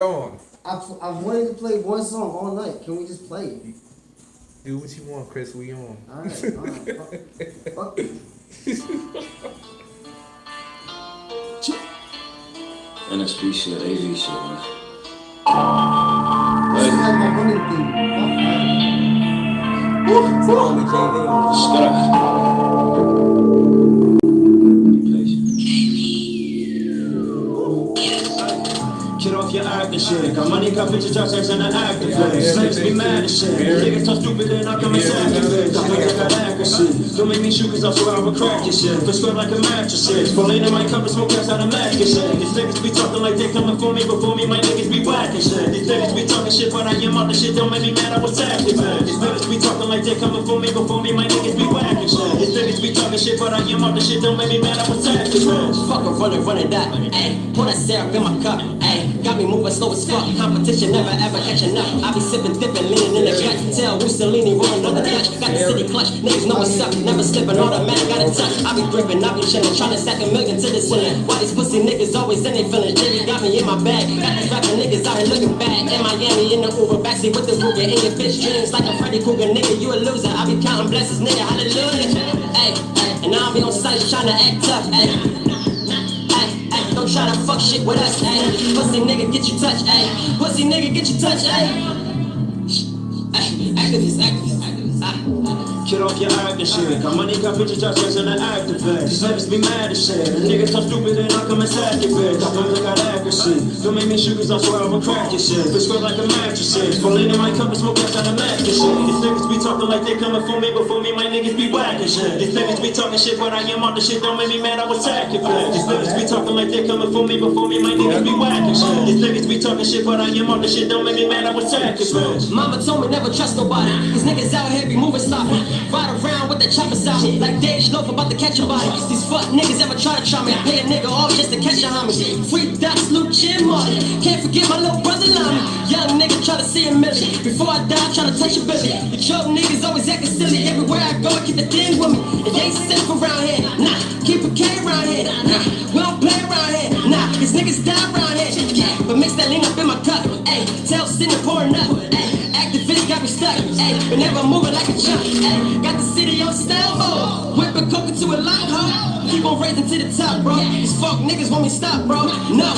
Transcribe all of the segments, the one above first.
On. I've wanted to play one song all night. Can we just play it? Do what you want, Chris. We on. Alright. Fuck it. NSB shit, AV shit, man. This is like my running theme. Fuck Get off your acting shit. Got money, got bitches out sex and I active place. Slaves be mad as shit. Niggas talk stupid and I come and sack your bitch. I think I got accuracy. Don't make me shoot cause I swear I will crack your shit. Feel square like a mattress is. Falling in my cup and smoke gas out of match and shit. These niggas be talking like they coming for me. Before me, my niggas be whack and shit. These niggas be talking shit, but I am out the shit. Don't make me mad, I was active, man. These niggas be talking like they coming for me. Before me, my niggas be whack and shit. These niggas be talking shit, but I am out the shit. Don't make me mad, I was active, man. Fuck a running that, ayy. Pour that syrup in my cup, ayy. Got me moving slow as fuck. Competition never ever catching up. I be sipping, dipping, leaning in the gut. Tell Mussolini rolling on the Dutch. Got the city clutch. Niggas know what's up. Never slipping, automatic, got a touch. I be gripping, I be chilling, trying to stack a million to the ceiling. Why these pussy niggas always in their feelings? Jiggy got me in my bag. Got these rapping niggas out here looking bad. In Miami, in the Uber, backseat with the Ruger. In your bitch dreams like a Freddy Krueger, nigga. You a loser. I be counting blessings, nigga. Hallelujah. Ayy, and I be on site trying to act tough, ayy. Don't try to fuck shit with us, ayy. Pussy nigga get you touched, ayy. Pussy nigga get you touched, ayy. Activist. Get off your acting shit. Got money, got bitches out sex and I activate. These niggas be mad as shit. The niggas talk stupid and I come and sack your bitch. I feel like I got accuracy. Don't make me shoot cause I swear I will crack your shit. Feel square like a mattress is. Falling in my cup and smoke gas out of match and shit. These niggas be talking like they coming for me. Before me, my niggas be whack and shit. These niggas be talking shit, but I am on the shit. Don't make me mad, I will sack your bitch. These niggas be talking like they coming for me. Before me, my niggas be whack and shit. These niggas be talking shit, but I am on the shit. Don't make me mad, I will sack your bitch. Mama told me never trust nobody. These niggas out here be moving sloppy. Ride around with the choppers out like Dave Schloff about to catch a body. These fuck niggas ever try to try me. Pay a nigga off just to catch a homie. Free dots, Luke Chin Martin. Can't forget my little brother Lamy. Young nigga try to see a million. Before I die, try to touch a billion. The trouble niggas always acting silly. Everywhere I go, I keep the thing with me. It ain't safe around here. Nah, keep a K around here. Nah, we don't play around here. Nah, cause niggas die around here. Yeah, but mix that lean up in my cup. Ayy, tell Cindy pouring up. Ayy, activists got me stuck. Ayy, but never moving like a chump. Ayy, got the city on style mode. Whipping coke into a long hoe. Keep on raising to the top, bro. These fuck niggas want me stop, bro. No,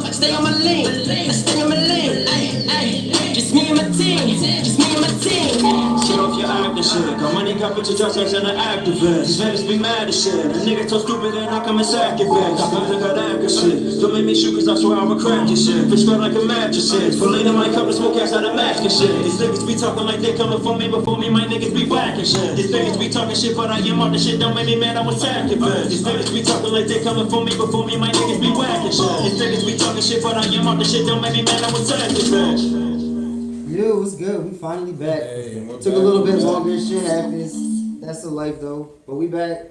I stay on my lane. I stay on my lane. Ayy, just me and my team. Just me and my team. Get off your acting shit. Got money, got bitches out sex and I activist. These niggas be mad as shit. The niggas talk stupid and I come and sack your bitch. I feel like I got accuracy. Don't make me shoot cause I swear I will crack your shit. Feel square like a mattress is. Falling in my cup and smoke gas out of match and shit. These niggas be talking like they coming for me. Before me, my niggas be whack and shit. These niggas be talking shit, but I am on the shit. Don't make me mad, I will sack your bitch. These niggas be talking like they coming for me. Before me, my niggas be whack and shit. These niggas be talking shit, but I am on the shit. Don't make me mad, I will sack your bitch. Yo, what's good? We finally back. Hey, Took a little bit longer. Shit happens. That's the life though. But we back.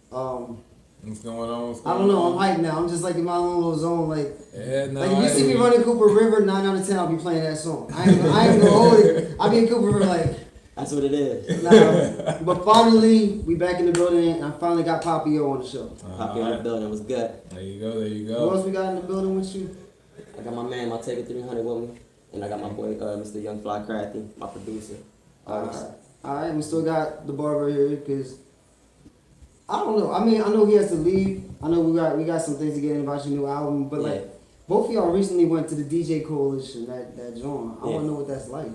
What's going on? I don't know. I'm hyped now. I'm just like in my own little zone. Like, Yeah, no. like if you see me running Cooper River, 9 out of 10, I'll be playing that song. I ain't gonna hold it. I'll be in Cooper River like. That's what it is. Nah, but finally, we back in the building, and I finally got Papio on the show. Poppy in the building was good. There you go. There you Who go. else we got in the building with you? I got my man, my Taker 300 with me. And I got my boy, Mr. Young Fly Crafty, my producer. Alright, we still got the barber here, because I don't know. I mean, I know he has to leave. I know we got some things to get in about your new album, but like, both of y'all recently went to the DJ Coalition, that joint. I want to know what that's like.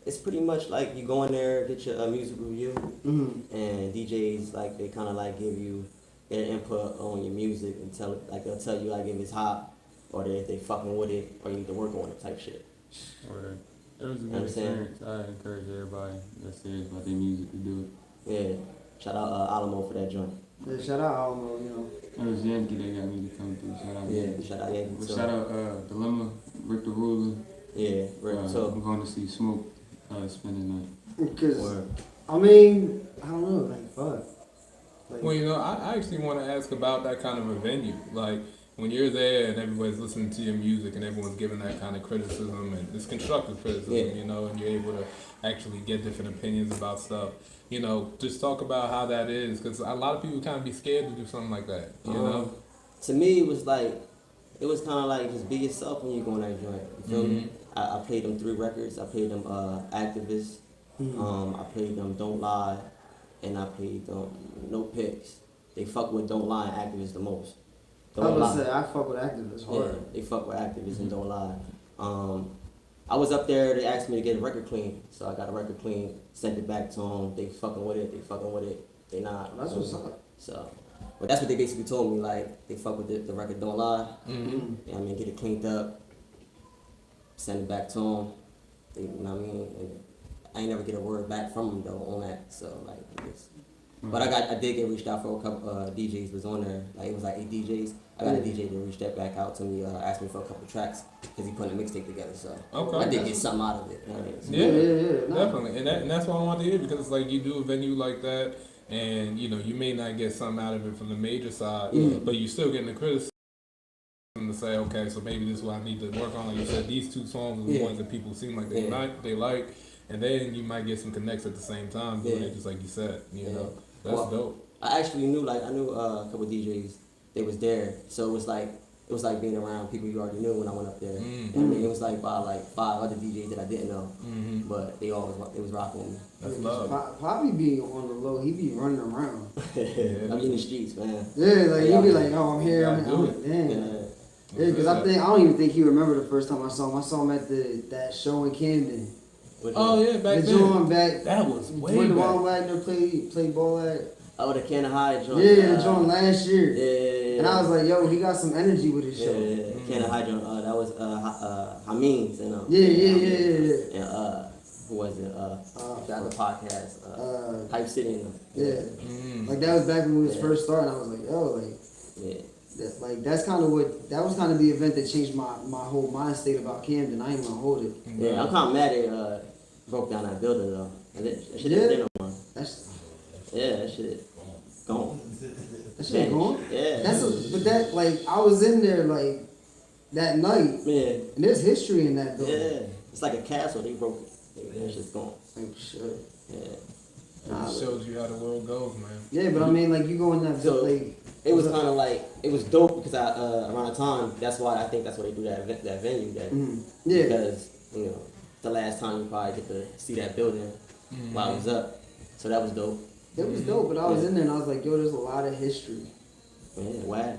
It's pretty much like you go in there, get your music review, Mm-hmm. and DJs, like, they kind of like give you their input on your music and they'll tell you like if it's hot or if they fucking with it or you need to work on it type shit. Word. It was a good experience. I encourage everybody that's serious about their music to do it. Yeah. Shout out Alamo for that joint. Yeah, shout out Alamo, you know. It was Yankee that got me to come through. Shout out Yankee. Shout out Yankee. But shout out Dilemma, Rick the Ruler. Yeah, Rick. So I'm going to see Smoke spending night. Because, I mean, I don't know, like, fuck. Like, Well, you know, I actually want to ask about that kind of a venue. Like, when you're there and everybody's listening to your music and everyone's giving that kind of criticism and it's constructive criticism, you know, and you're able to actually get different opinions about stuff. You know, just talk about how that is, because a lot of people kind of be scared to do something like that, you know? To me, it was like, it was kind of like just be yourself when you go on that joint. You feel me? I played them 3 records. I played them Activists. I played them Don't Lie, and I played them No Pics. They fuck with Don't Lie and Activists the most. I was gonna say I fuck with Activists hard. Yeah, they fuck with Activists and Don't Lie. I was up there. They asked me to get a record clean, so I got a record clean. Sent it back to them. They fucking with it. They not. That's what's up. So, but that's what they basically told me. Like they fuck with the record Don't Lie. You know what I mean, get it cleaned up. Send it back to them. They, you know what I mean. And I ain't never get a word back from them though on that. So like, but I did get reached out for a couple DJs was on there. Like it was like 8 DJs. I got a DJ to reach that back out to me. Asked me for a couple tracks because he put a mixtape together. So I did get something out of it. You know what I mean? Yeah, definitely. And that's what I want to hear because it's like you do a venue like that, and you know you may not get something out of it from the major side, but you still getting the criticism to say, okay, so maybe this is what I need to work on. Like you said, these 2 songs are the ones that people seem like they like, and then you might get some connects at the same time, just like you said. You know, that's dope. I actually knew a couple DJs. They was there, so it was like being around people you already knew when I went up there. I mean, it was like by like 5 other DJs that I didn't know, but they was rocking with me. That's love. Poppy be on the low. He be running around. I'm in the streets, man. Yeah, like he'll be like, oh, I'm here. Yeah, because I don't even think he remember the first time I saw him. I saw him at that show in Camden. Oh yeah, back then. That was way when back. Devon Wagner played ball at. Oh, the Cannon High joint. Yeah, the joint last year. Yeah. And I was like, yo, he got some energy with his show. Yeah, Cannon High joint. That was Hameen's, you know. Yeah. And who was it? Got the podcast. Hype City, you know. Yeah. Like that was back when we was first starting. I was like, yo, like. Yeah. That was kind of the event that changed my whole mind state about Camden. I ain't gonna hold it. Yeah, I'm kind of mad they broke down that building though. That shit ain't there no more. That shit gone. That shit gone? Yeah. But that like I was in there like that night. Yeah. And there's history in that building. Yeah. It's like a castle. They broke it. That shit's gone. Like shit. Yeah. It just shows you how the world goes, man. Yeah, but I mean, like you go in that building. It was kind of like it was dope because around the time that's why I think that's why they do that venue Yeah. Because you know the last time you probably get to see that building while it was up, so that was dope. It was dope, but I was in there and I was like, yo, there's a lot of history. Yeah, whack.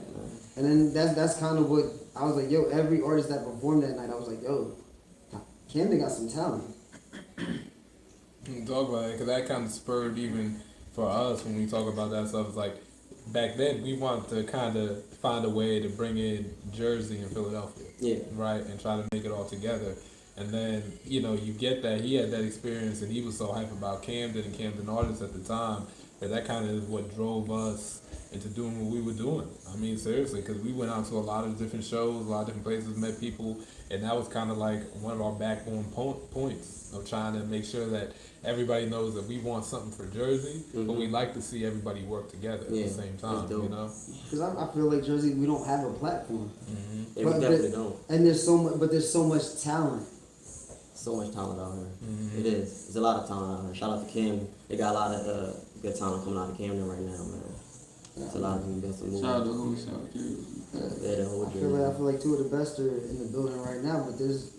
And then that's kind of what I was like, yo, every artist that performed that night, I was like, yo, Camden got some talent. Talk about it because that kind of spurred even for us when we talk about that stuff. It's like back then we wanted to kind of find a way to bring in Jersey and Philadelphia, right, and try to make it all together. And then you know you get that he had that experience and he was so hype about Camden and Camden artists at the time that kind of is what drove us into doing what we were doing. I mean seriously, because we went out to a lot of different shows, a lot of different places, met people, and that was kind of like one of our backbone points of trying to make sure that everybody knows that we want something for Jersey, but we like to see everybody work together at the same time, you know? Because I feel like Jersey, we don't have a platform. We definitely don't. And there's so much talent. So much talent out here. It is. There's a lot of talent out here. Shout out to Camden. They got a lot of good talent coming out of Camden right now, man. There's a lot of people doing some moves. Shout out to Ohsoo, too. Yeah, the whole I feel like 2 of the best are in the building right now, but there's.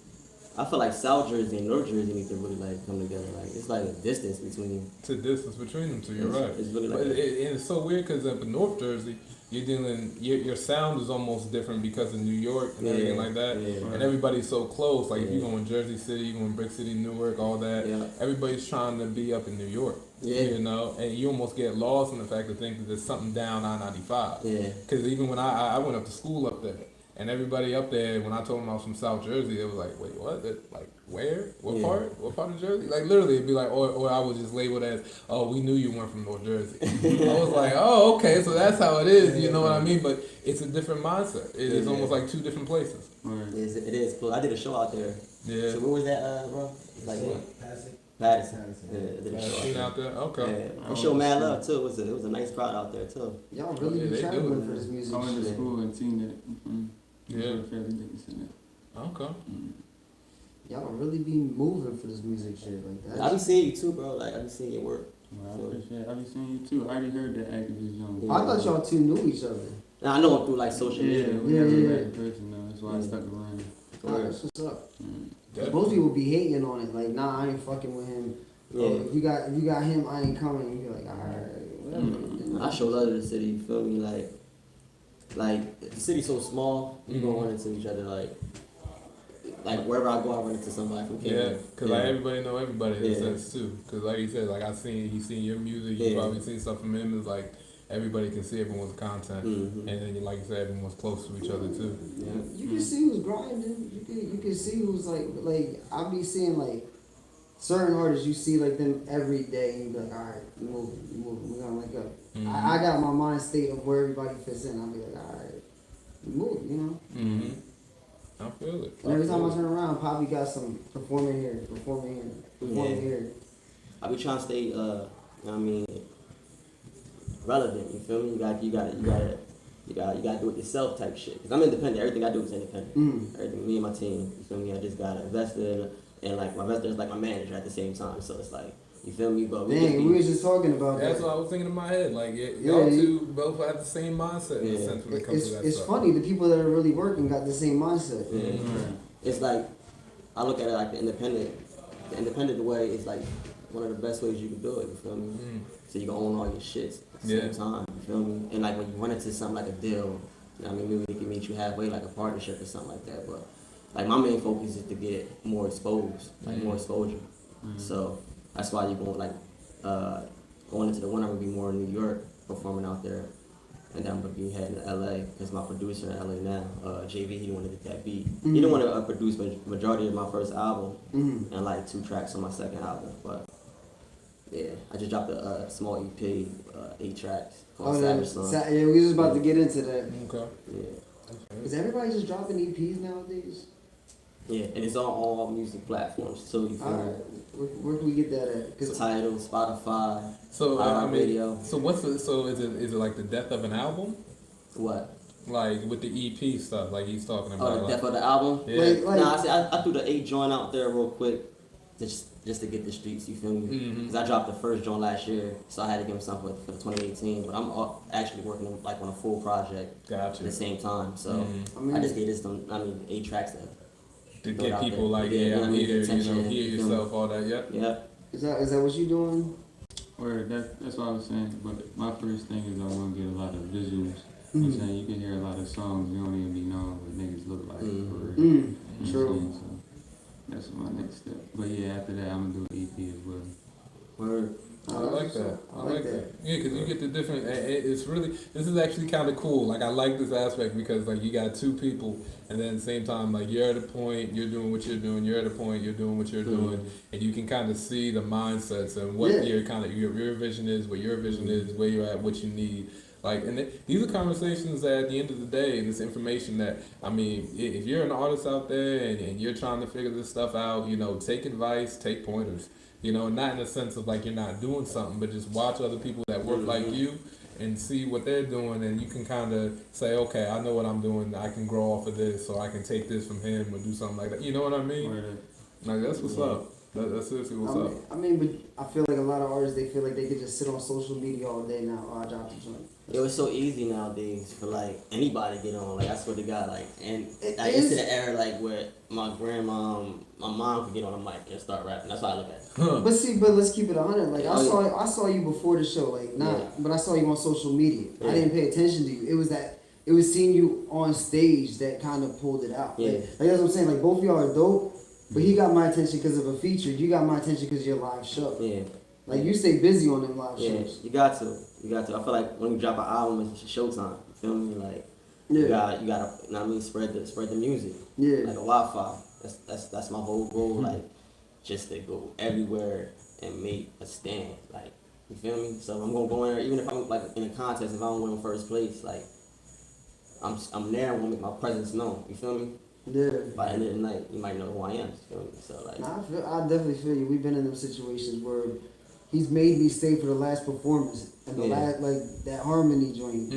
I feel like South Jersey and North Jersey need to really like come together. Like it's like a distance between. It's a distance between them two. You're right. It's really like. But it's so weird because up in North Jersey, you're dealing. Your sound is almost different because of New York and everything like that. Yeah. And everybody's so close. Like if you go in Jersey City, you go in Brick City, Newark, all that. Yeah. Everybody's trying to be up in New York. Yeah. You know, and you almost get lost in the fact to think that there's something down I-95. Yeah. Because even when I went up to school up there. And everybody up there, when I told them I was from South Jersey, they was like, "Wait, what? Like, where? What part? What part of Jersey?" Like, literally, it'd be like, or I was just labeled as, "Oh, we knew you weren't from North Jersey." I was like, "Oh, okay, so that's how it is." You know what I mean? But it's a different mindset. It is almost like 2 different places. Right. It is. Cool. I did a show out there. Yeah. So where was that, bro? Like what? Patterson. Yeah, I did a show Out there, okay. Yeah. We showed mad love too. It was a nice crowd out there too. Y'all really be traveling for this music. I went to school and seen it. Yeah. Okay. Y'all really be moving for this music shit like that. I be seeing you too, bro. Like I be seeing your work. Well, I appreciate it. I be seeing you too. I already heard that Activist Young. I thought y'all 2 knew each other. Now I know him through like social media. Yeah. Person, That's why I stuck around. That's what's up. Most people be hating on it, like, nah, I ain't fucking with him. Yeah. If you got him, I ain't coming. You be like, alright, whatever. I show love to the city. You feel me? Like the city's so small, you gonna run into each other. Like wherever I go, I run into somebody from Canada. Yeah, because like everybody know everybody in a sense too. Because like you said, like you seen your music, you probably seen stuff from him. It's like everybody can see everyone's content, and then like you said, everyone's close to each other too. Yeah. You can see who's grinding. You can see who's like I be seeing like certain artists. You see like them every day, and you be like, all right, move, we're gonna link up. I got my mind state of where everybody fits in. I'll be like, all right, move, you know. I feel it. And every time I turn around, Poppy got some performing here. I be trying to stay, relevant. You feel me? You gotta do it yourself type shit. Cause I'm independent. Everything I do is independent. Everything, me and my team. You feel me? I just gotta invest in, and like my investor is like my manager at the same time. So it's like, you feel me? But we was just talking about that. That's what I was thinking in my head. Like y'all two both have the same mindset in a sense when it comes to that it's stuff. funny, the people that are really working got the same mindset. Yeah. It's like, I look at it like the independent way is like one of the best ways you can do it, you feel me? So you can own all your shits at the same time, you feel me? And like when you run into something like a deal, you know what I mean, maybe we can meet you halfway, like a partnership or something like that. But like my main focus is to get more exposed, like more exposure. So that's why you're going going into the winter, I'm gonna be more in New York performing out there. And then I'm gonna be heading to LA because my producer in LA now, JV, he wanted to get that beat. He didn't want to produce majority of my first album and like 2 tracks on my second album. But yeah, I just dropped a small EP, 8 tracks called Savage Son. Yeah, we was just about to get into that. Okay. Yeah. Is everybody just dropping EPs nowadays? Yeah, and it's on all music platforms too. You feel me? Where can we get that at? Tidal, Spotify, So radio. So is it like the death of an album? What? Like with the EP stuff, like he's talking about. Oh, the death of the album? Yeah. I threw the 8 joint out there real quick, just to get the streets. You feel me? Because I dropped the first joint last year, so I had to give him something for the 2018. But I'm actually working on a full project at the same time. So I just gave 8 tracks to get people like, I'm here, hear yourself, all that, yeah. Is that what you doing? Or that's what I was saying. But my first thing is I want to get a lot of visuals. I'm saying you can hear a lot of songs, you don't even be knowing what niggas look like. For real. True. So that's my next step. But yeah, after that, I'm gonna do an EP as well. Word. I like that. Yeah, because you get the different. It's really. This is actually kind of cool. Like I like this aspect because like you got 2 people, and then at the same time like you're at a point, you're doing what you're doing. You're at a point, you're doing what you're doing, and you can kind of see the mindsets and what your kind of your vision is, what your vision is, where you're at, what you need. Like, and these are conversations that at the end of the day, and this information that, I mean, if you're an artist out there and you're trying to figure this stuff out, take advice, take pointers. Not in the sense of like you're not doing something, but just watch other people that work like you and see what they're doing, and you can kind of say, okay, I know what I'm doing. I can grow off of this, or I can take this from him or do something like that. You know what I mean? Like that's what's up. That's seriously what's up. I mean, but I feel like a lot of artists, they feel like they could just sit on social media all day now. Oh, I dropped a joint. It was so easy nowadays for like anybody to get on. Like I swear to God, like it's to the era like where my mom could get on a mic and start rapping. That's how I look at it. But let's keep it 100. Like I saw you before the show, like but I saw you on social media. I didn't pay attention to you. It was seeing you on stage that kind of pulled it out. Yeah. Like that's what I'm saying. Like both of y'all are dope, but he got my attention because of a feature. You got my attention because of your live show. Yeah. Like you stay busy on them live shows. You got to. I feel like when you drop an album, it's showtime. You feel me? Like you gotta, spread the music. Yeah. Like a wildfire. That's my whole goal. Like just to go everywhere and make a stand. Like you feel me? So I'm gonna go in there, even if I'm like in a contest, if I don't win first place, like I'm there and want to make my presence known. You feel me? Yeah. By the end of the night, you might know who I am. You feel me? So like. I definitely feel you. We've been in them situations where he's made me stay for the last performance and the last like that harmony joint.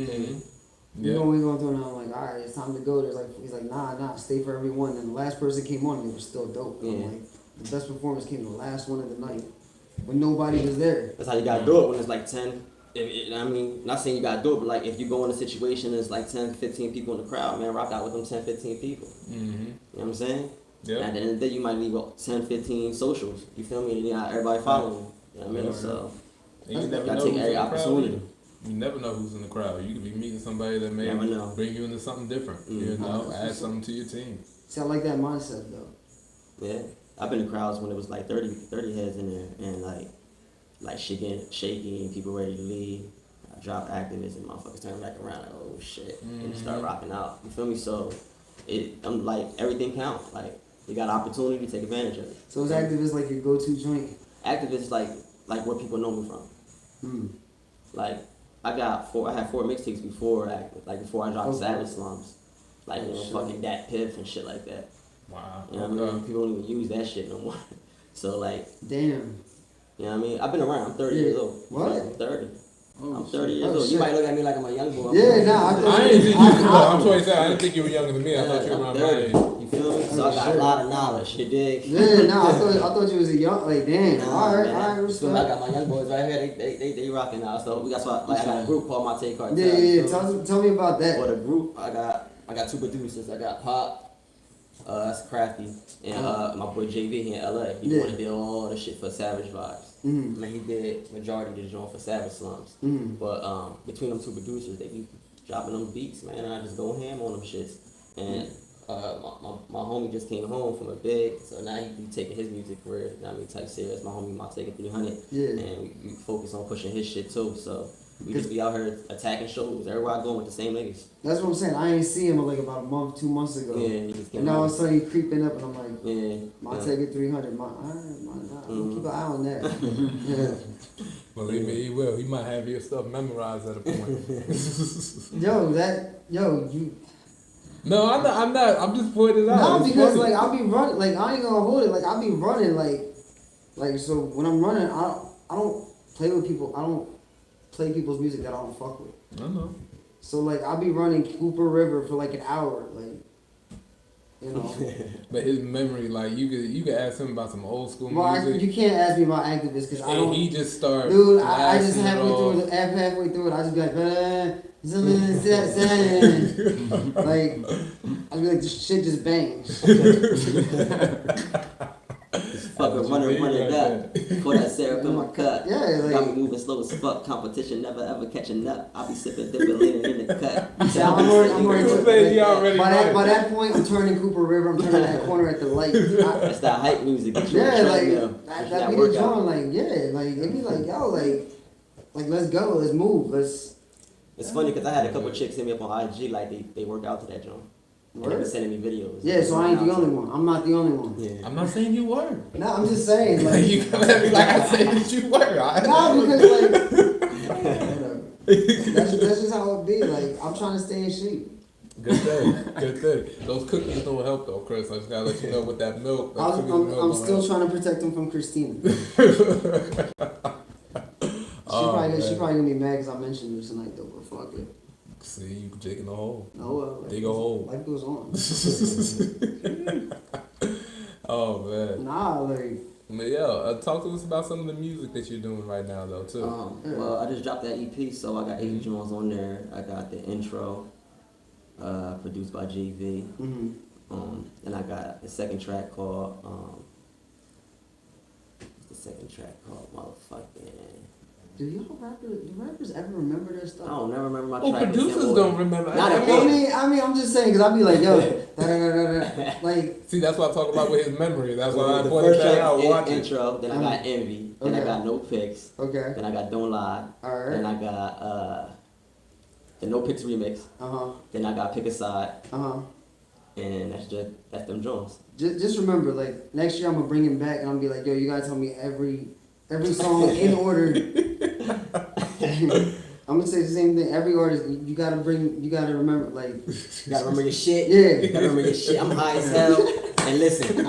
We going through and I'm like, all right, it's time to go. He's like, nah, stay for everyone. And the last person came on, and they were still dope. I'm like, the best performance came the last one of the night when nobody was there. That's how you gotta do it when it's like 10 I mean, not saying you gotta do it, but like if you go in a situation there's like 10, 15 people in the crowd, man, rock out with them 10, 15 people. Mm-hmm. You know what I'm saying? Yeah. At the end of the day, you might leave 10, 15 socials. You feel me? And you got everybody following you. You know what I mean? So And you never gotta know take who's every in the crowd. opportunity. You never know who's in the crowd. You could be meeting somebody that may Never know. bring you into something different. You know, add something to your team. See, I like that mindset though. Yeah. I've been in crowds when it was like 30 heads in there and like shaky and people ready to leave. I dropped activists and motherfuckers turn back around like, oh shit, and start rocking out. You feel me? So I'm like, everything counts. Like, you got an opportunity to take advantage of it. So is activist like your go-to joint? Activists like where people know me from. Like I had 4 mixtapes before before I dropped Savage Slums. Like fucking Dat Piff and shit like that. Wow. You know what I mean? People don't even use that shit no more. So like, damn. You know what I mean? I've been around. I'm 30 years old. What? I'm 30. Oh, I'm 30 years Oh, old. shit. You might look at me like I'm a young boy. Yeah, nah. I didn't think you. I'm 27. I didn't think you were younger than me. I thought you were I'm around my 30. age. You feel me? So I got a lot of knowledge. You dig? Yeah, nah. I thought you was a young, like, damn. Nah, All right, man. all right, I got respect. my young boys right here. They rocking now. So that's why I got a group called My Take Cartel. Yeah. Tell me about that. For the group, I got 2 producers. I got Pop. That's Crafty, and my boy JV here in LA. He wanna do all the shit for Savage Vibes. I mean, he did majority of the joint for Savage Slums. But between them 2 producers, they be dropping them beats, man. And I just go ham on them shits. And my homie just came home from a big, so now he be taking his music career. You know what I mean, type serious. My homie might take it 300. Yeah. And we focus on pushing his shit too. So we just be out here attacking shows. Everywhere I go with the same niggas. That's what I'm saying. I ain't see him like about a month, 2 months ago. Yeah, he just came And now all of home. a sudden he creeping up, and I'm like, Yeah. my take it 300. Keep an eye on that. Yeah. Believe me, he will. He might have your stuff memorized at a point. You. No, I'm not. I'm just pointing it out. No, It's because funny. like I'll be running, like I ain't gonna hold it, like I'll be running, like so when I'm running, I don't play with people. I don't play people's music that I don't fuck with. I know. So like I'll be running Cooper River for like an hour, like you know. But his memory, like you could ask him about some old school Well, music. you can't ask me about activists because I and don't. he just started. Dude, I just blasting it halfway off. through it, halfway through it, I just be like, like I'd be like, this shit just bangs. Fucking running up for that syrup in my cup. Yeah, like- got me moving slow as fuck. Competition never ever catching up. I be sipping dipping later in the cut. I'm already You said you already by right. that point, I'm turning Cooper River. I'm turning that corner at the light. That's that hype music. Get you on Yeah, the like treadmill. that be the drawing. Like yeah, like it be like yo, like let's go, let's move, let's. It's funny because I had a couple chicks hit me up on IG like they work out to that joint. And they been sending me videos. Yeah, so I ain't the only one. I'm not the only one. Yeah. I'm not saying you were. No, I'm just saying like. You come at me like I said that you were. No, because like that's just how it be. Like I'm trying to stay in shape. Good thing. Good thing. Those cookies don't help though, Chris. I just gotta let you know with that milk. That I'm milk don't still help. trying to protect him from Christina. She probably gonna be mad because I mentioned her tonight though. But fuck it. See, you digging a hole. Oh well. Dig a hole. Life goes on. Oh man. Nah, like. But yeah, talk to us about some of the music that you're doing right now though too. Well, I just dropped that EP, so I got 8 joints on there. I got the intro, produced by JV. And I got the second track called motherfucking. Do rappers ever remember their stuff? I don't never remember my Oh, track. producers don't remember. Not a I mean, I'm just saying because I'd be like, yo, like. See, that's what I talk about with his memory. That's why I the pointed first that track out. is Watch it. intro, then I got Envy, then I Okay. got No Pics, Okay. then I got Don't Lie, Alright. then I got the No Pics remix, then I got Pick a Side, and that's them Jones. Just remember, like next year I'm gonna bring him back and I'm gonna be like, yo, you gotta tell me every song in order. I'm gonna say the same thing. Every artist, you gotta remember, like. You gotta remember your shit. Yeah. You gotta remember your shit. I'm high as hell. And listen, you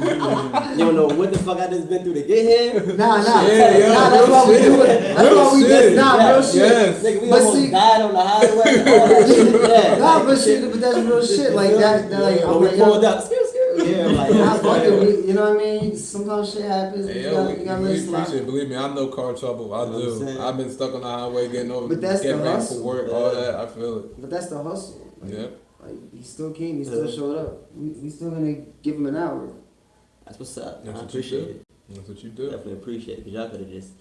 don't know what the fuck I just been through to get here. Nah. Yeah, That's why we do it. That's why we shit. do. Nah, real shit. Yes. Nigga, we But almost see- died on the highway. All that shit. Yeah. Nah, but that's real shit. Like that like, When I'm we like, pulled yo, up, excuse. yeah, here. Like, Nah, fuck it, you know what I mean? Sometimes shit happens. Hey, you yo, gotta we let it slide. appreciate it. Believe me, I know car trouble. I You know what I'm do. saying? I've been stuck on the highway getting over, But that's getting the ready for hustle. work, all that. I feel it. But that's the hustle. Yep. Like, he still came, he still showed up. We still gonna give him an hour. That's what's up. That's I what appreciate you do. it. That's what you do. Definitely appreciate it, because y'all could have just.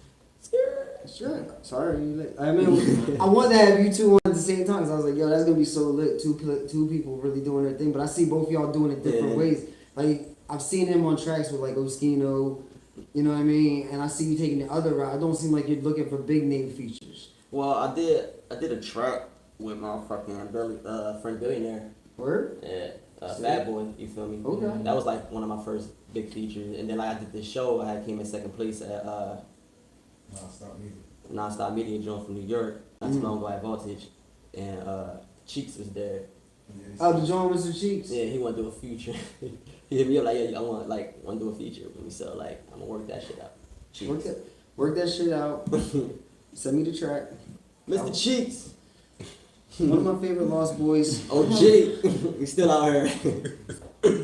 Sure. Sorry, you late. I mean, I wanted to have you two on at the same time, because I was like, yo, that's gonna be so lit. Two people really doing their thing. But I see both y'all doing it different ways. Like, I've seen him on tracks with like Oskino, you know what I mean? And I see you taking the other route. It don't seem like you're looking for big name features. Well, I did a track with my fucking friend Billionaire. Word? Yeah, Fat Boy, you feel me? Okay. That was like one of my first big features. And then like I did this show, I came in second place at Non-Stop Media joint from New York, not too long ago at Voltage. And Cheeks was there. Oh, the joint was the Cheeks? Yeah, he wanted to do a feature. He hit me up like, yeah, I want to do a feature with me, so like I'm gonna work that shit out. Cheeks. Work that shit out. Send me the track. Mr. Cheeks. One of my favorite Lost Boys. OG. We still out here.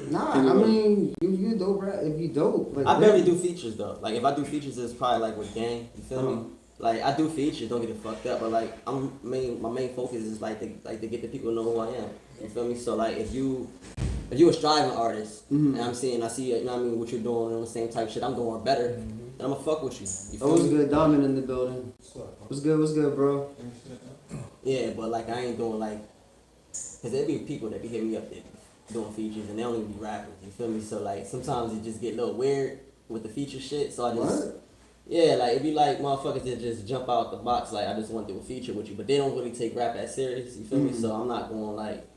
Nah, I mean, you dope, rap. If you dope, like I barely do features though. Like if I do features, it's probably like with Gang. You feel me? Like I do features, don't get it fucked up. But like my main focus is like to get the people to know who I am. You feel me? So like if you a striving artist, and I see, you know what I mean, what you're doing on the same type of shit I'm doing or better, then I'm gonna fuck with you. You feel what's me? good? Diamond in the building. What's good, bro? Yeah, but like I ain't doing like, cause there be people that be hitting me up there doing features and they don't even be rappers. You feel me? So like sometimes it just get a little weird with the feature shit. So I just. What? Yeah, like, it be like motherfuckers that just jump out the box, like, I just want to do a feature with you, but they don't really take rap that serious, you feel me? So I'm not going, like,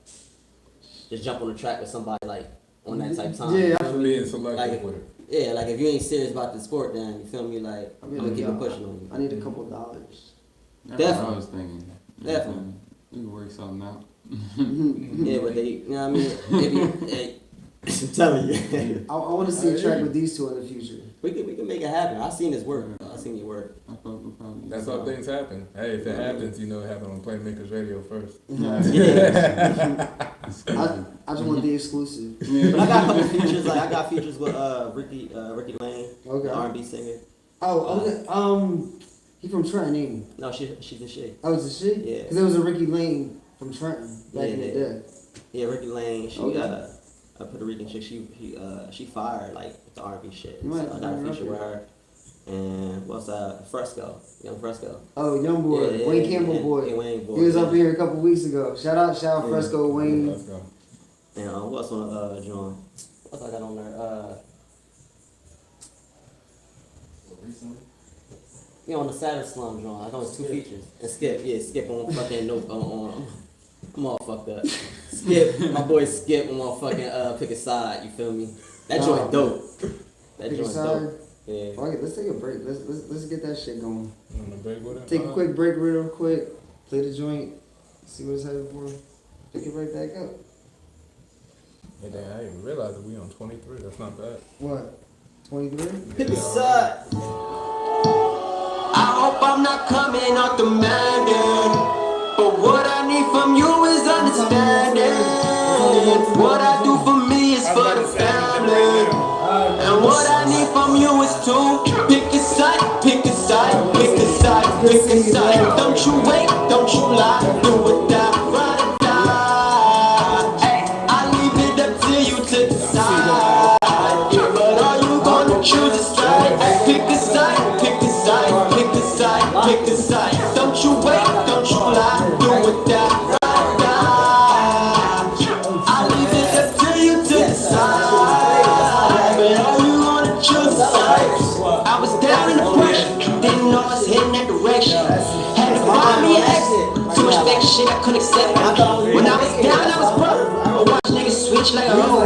just jump on the track with somebody, like, on that type of time. Yeah, I'm being selective like, with it. Yeah, like, if you ain't serious about the sport, then, you feel me, like, I'm going to keep it pushing on you. I need a couple dollars. That's what Definitely. I was thinking. Definitely. We can work something out. Yeah, but they, you know what I mean? Hey, I'm telling you. I want to see a track with these two in the future. We can make it happen. I seen his work. I seen your work. I thought we probably. That's how things happen. Hey, if it happens, you know it happened on Playmakers Radio first. I just want the exclusive. But I got a couple features. Like I got features with Ricky Lane, Okay. the R&B singer. Oh, okay. He from Trenton, ain't he? No, she's a shit. Oh, is it she? Yeah. Because there was a Ricky Lane from Trenton back in the Yeah. day. Yeah, Ricky Lane. She Okay. a Puerto Rican chick. She fired like the R&B shit. You might So I got a remember feature with her. And what's Fresco, Young Fresco. Oh, young boy, Yeah, Wayne Campbell yeah, boy. yeah, Wayne boy, He was yeah. up here a couple weeks ago. Shout out Fresco Wayne. Let's go. And what's on John? What's I got on there? Yeah, on the Savage Slum John. I know it's two features. And Skip on fucking note on. I'm all fucked up. Skip, my boy Skip, I'm all fucking pick a side. You feel me? That joint dope. That Pick a joint side. dope. Yeah. Fuck it, let's take a break. Let's get that shit going. You wanna break with it? Take a quick break real quick. Play the joint. See what it's headed for. Pick it right back up. Hey, dang, I didn't even realize that we on 23. That's not bad. What? 23? Pick a side. I hope I'm not coming out demanding, but what I need from you is understanding. What I do for me is for the family, and what I need from you is to pick a side, pick a side, pick a side, pick a side. Don't you wait, don't you lie, do it die, ride or die. Hey, I leave it up to you to decide, but are you gonna choose a side? Hey, pick a side, pick a side, pick a side, pick a side. Don't you wait, don't you lie, do it die, ride or die. I leave it up to you to decide, but are you gonna choose a side? I was down in the pressure, didn't know I was heading that direction. Had to find me an exit. Too much fake shit I couldn't accept. When I was down, I was broke. I watch niggas switch like a hoe.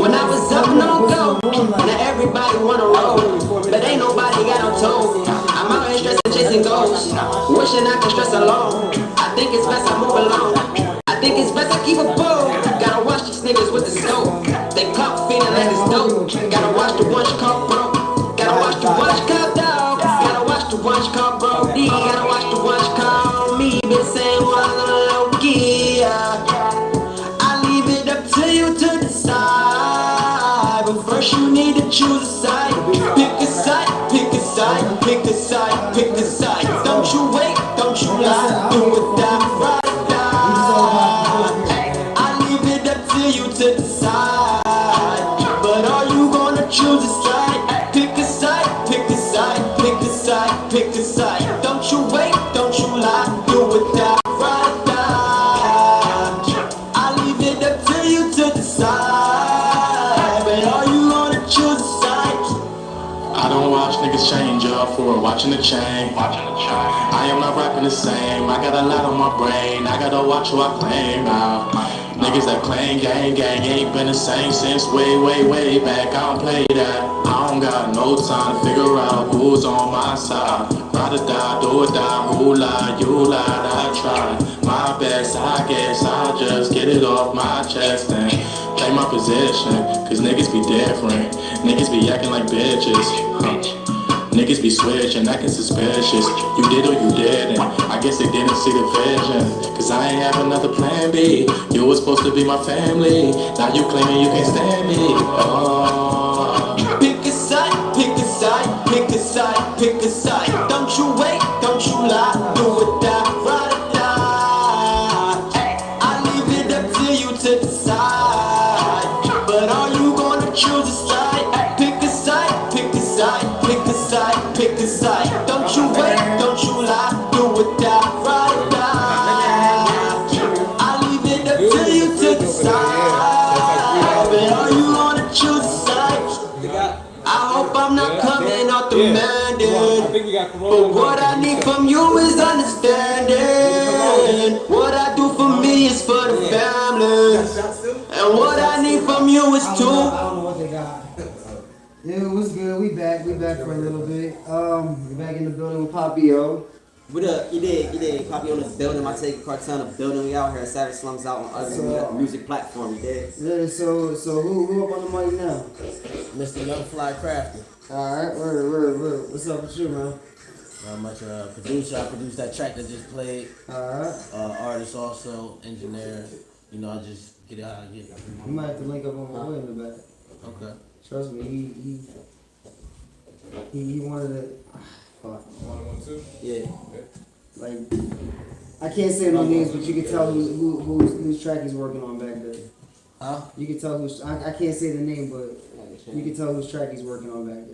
When I was up, no go. Now everybody wanna roll, but ain't nobody got no toe. I'm out here stressing, chasing goals, wishing I could stress alone. I think it's best I move along. I think it's best I keep a bow. Gotta watch these niggas with the scope. They caught feeling like it's dope. Gotta watch the ones called broke. Gotta watch the ones called dog. Gotta watch the ones called Brody. Gotta watch the ones called me. Been saying one on the low key. I leave it up to you to decide. you need to choose a side. Pick a side, pick a side, pick a side, pick a side. Don't you wait, don't you lie, do or die, ride or die. I leave it up to you to decide. But are you gonna choose a side? Pick a side, pick a side, pick a side, pick a side. Don't you wait, don't you lie, do or die, ride or die. I leave it up to you to decide. But are you gonna choose a side? I don't watch niggas change up for watching the chain. I am not rapping the same. I got a lot on my brain. I gotta watch who I claim now. Niggas that claim gang ain't been the same since way back. I don't play that. I don't got no time to figure out who's on my side. Ride or die, do or die. Who lied? You lied. I tried my best. I guess I just get it off my chest and play my position. Cause niggas be different. Niggas be acting like bitches. Niggas be switching, acting suspicious. You did or you didn't. I guess they didn't see the vision. Cause I ain't have another plan B. You was supposed to be my family. Now you claiming you can't stand me. Oh. Pick a side, pick a side, pick a side, pick a side. Don't you wait, don't you lie, do or die, ride or die. I leave it up to you to decide. But are you gonna choose a side? Pick a side, pick a side, pick a side, pick a side. Don't you wait, don't you lie, do or die, ride or die. I leave it up to you to decide. But are you gonna choose a side? I hope I'm not coming out demanding. But what I need from you is understanding. What I do for me is for the family. And what I need from you is I to. don't know what they got. Yeah, it was good. We back for a little bit. We back in the building with Papio. What up? You did. Copy on the building. I take cartel on the building. We out here. Savage Slums out on other music platform. You did. Yeah, so who up on the mic now? Mr. Young Fly Crafty. Alright, word. What's up with you, man? Not much producer. I produced that track that just played. Alright. Artist also, engineer. You know, I just get it how I get it. You might have to link up on my way in the back. Okay. Trust me, he wanted to. Fuck. 1 2. Yeah. Like, I can't say no names, but you can tell whose track he's working on back there. Huh? You can tell who's. I can't say the name, but you can tell whose track he's working on back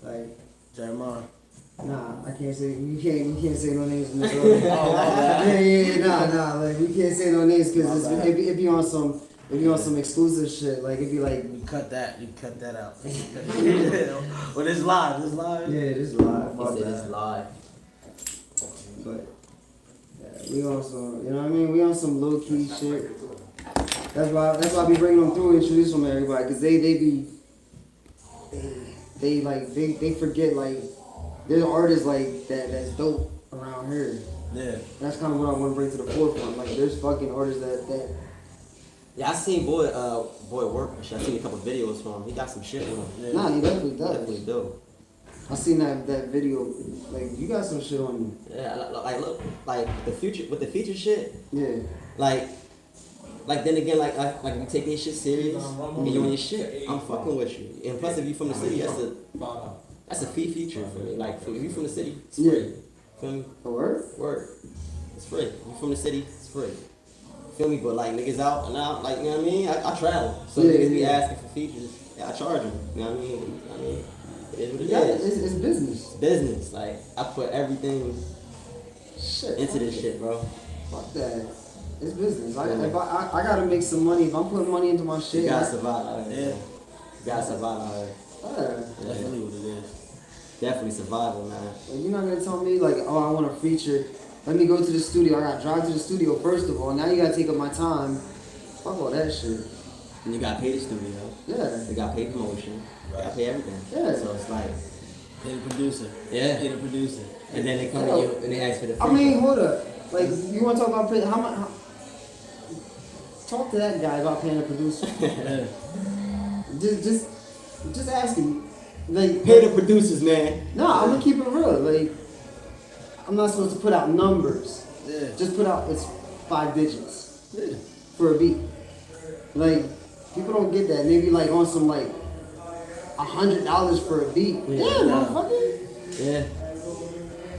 there. Like, Jeremiah. nah, I can't say. You can't say no names in this order. Nah. Like, we can't say no names because it be on some. If you on some exclusive shit, like it'd be like You cut that out. Well, it's live. yeah, this live. He said it's live. But yeah, we on some, you know what I mean? We on some low key shit. That's why I be bringing them through and introduce them to everybody, cause they forget like there's artists like that's dope around here. Yeah. That's kind of what I want to bring to the forefront. Like there's fucking artists that. Yeah, I seen boy work. I seen a couple videos from him. He got some shit with him. Yeah. Nah, he definitely does. Definitely do. I seen that video. Like you got some shit on you. Yeah, like look, like the future with the feature shit. Yeah. Like then again, like if you take this shit serious and you on your shit, I'm fucking with you. And plus, if you from the city, that's a fee feature for me. Like if you from the city, it's free. Feel me? A word? Word. It's free. If you from the city, it's free. Feel me? But like niggas out and out, like you know what I mean. I travel, so niggas be asking for features. Yeah, I charge them. You know what I mean? It is what it is. It's business. It's business. Like I put everything into this shit, bro. Fuck that. It's business. I gotta make some money. If I'm putting money into my shit, You gotta survive out here. Yeah. You gotta survive out here. That's really what it is. Definitely survival, man. Like, you're not gonna tell me like, oh, I want a feature. Let me go to the studio. I gotta drive to the studio first of all. Now you gotta take up my time. Fuck all that shit. And you gotta pay the studio. Yeah. You gotta pay promotion. You gotta pay everything. Yeah. So it's like, Pay the producer. yeah. Pay the producer. And then they come to you and they ask for the I feature. mean, hold up. Like, you wanna talk about how much? Talk to that guy about paying a producer. Yeah. just ask him. Like, Pay the producers, man. no, I'm gonna keep it real. Like, I'm not supposed to put out numbers. Yeah. Just put out it's 5 digits Yeah. for a beat. Like, People don't get that. Maybe like on some like $100 for a beat. Yeah, motherfucker. Yeah.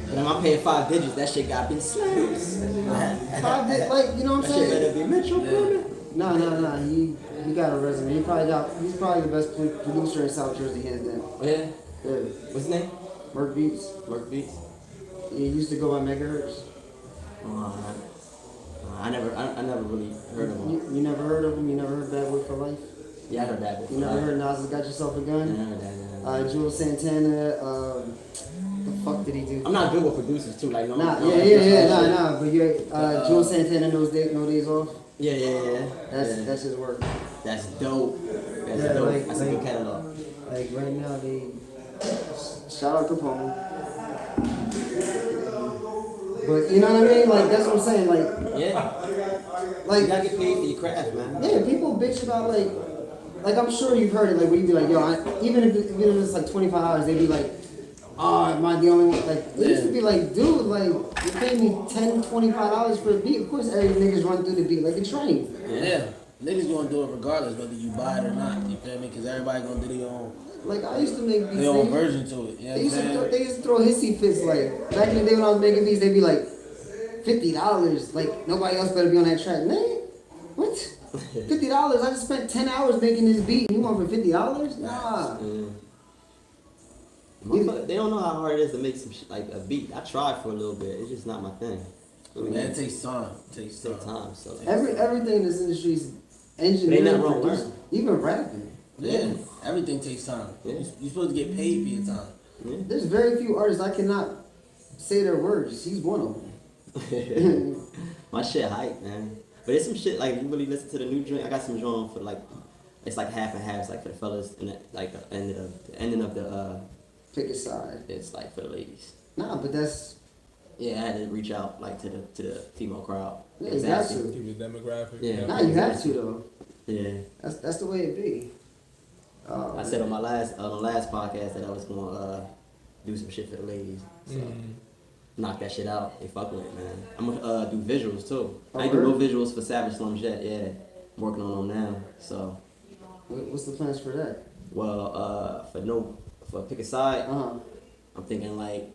But I'm paying 5 digits. That shit got me slaps. 5 digits, like, you know what I'm That shit saying? better be Metro Boomin. Nah. He got a resume. He's probably the best producer in South Jersey, hands down. Oh, yeah? Yeah. What's his name? Merc Beats. Merc Beats. He used to go by Megahertz. I never really heard of him. You never heard of him? You never heard Bad Boy for Life? Yeah, I heard that before. You never heard Nas Got Yourself a Gun? Yeah, I heard that. Jules Santana, the fuck did he do? I'm not good with producers too, like no. Nah. But Jules Santana No Days Off. Yeah. That's his work. That's dope. That's Yeah, dope. like- That's a good catalog. Like right now, they shout out Capone. But you know what I mean? Like that's what I'm saying. Like Yeah. Like You gotta get paid for your craft, man. yeah, people bitch about like I'm sure you've heard it. Like where you be like, yo, even if it's like $25, they'd be like, oh, am I the only one? Like it used to be like, dude, like you pay me $10, $25 for a beat. Of course, every niggas run through the beat like a train. Yeah. Niggas gonna do it regardless whether you buy it or not. You feel me? Because everybody gonna do their own. Like I used to make beats. Their own version to it. You know what I'm saying? They used to throw hissy fits like back in the day when I was making beats. They'd be like $50. Like nobody else better be on that track. Man, what? $50? I just spent 10 hours making this beat. You want for $50? Nah. They don't know how hard it is to make some shit like a beat. I tried for a little bit. It's just not my thing. I mean, Man, it takes time. It takes take time. So Everything in this industry is But ain't engineering, nothing wrong with producing, even rapping. Yeah. Everything takes time. Yeah. You're supposed to get paid for your time. There's very few artists I cannot say their words. He's one of them. my shit hype, man. But it's some shit like you really listen to the new joint. I got some joint for like it's like half and half. It's like for the fellas and like the ending of the Pick a side. it's like for the ladies. Nah, but that's Yeah, I had to reach out like to the female crowd. yeah, you have to. Keep your demographic. Yeah. Nah, you have to though. Yeah. That's the way it be. I said on the last podcast that I was gonna do some shit for the ladies. So knock that shit out. They fuck with it, man. I'm gonna do visuals too. I ain't do no visuals for Savage Slums yet. Yeah, I'm working on them now. So What's the plans for that? well, for Pick a Side, I'm thinking like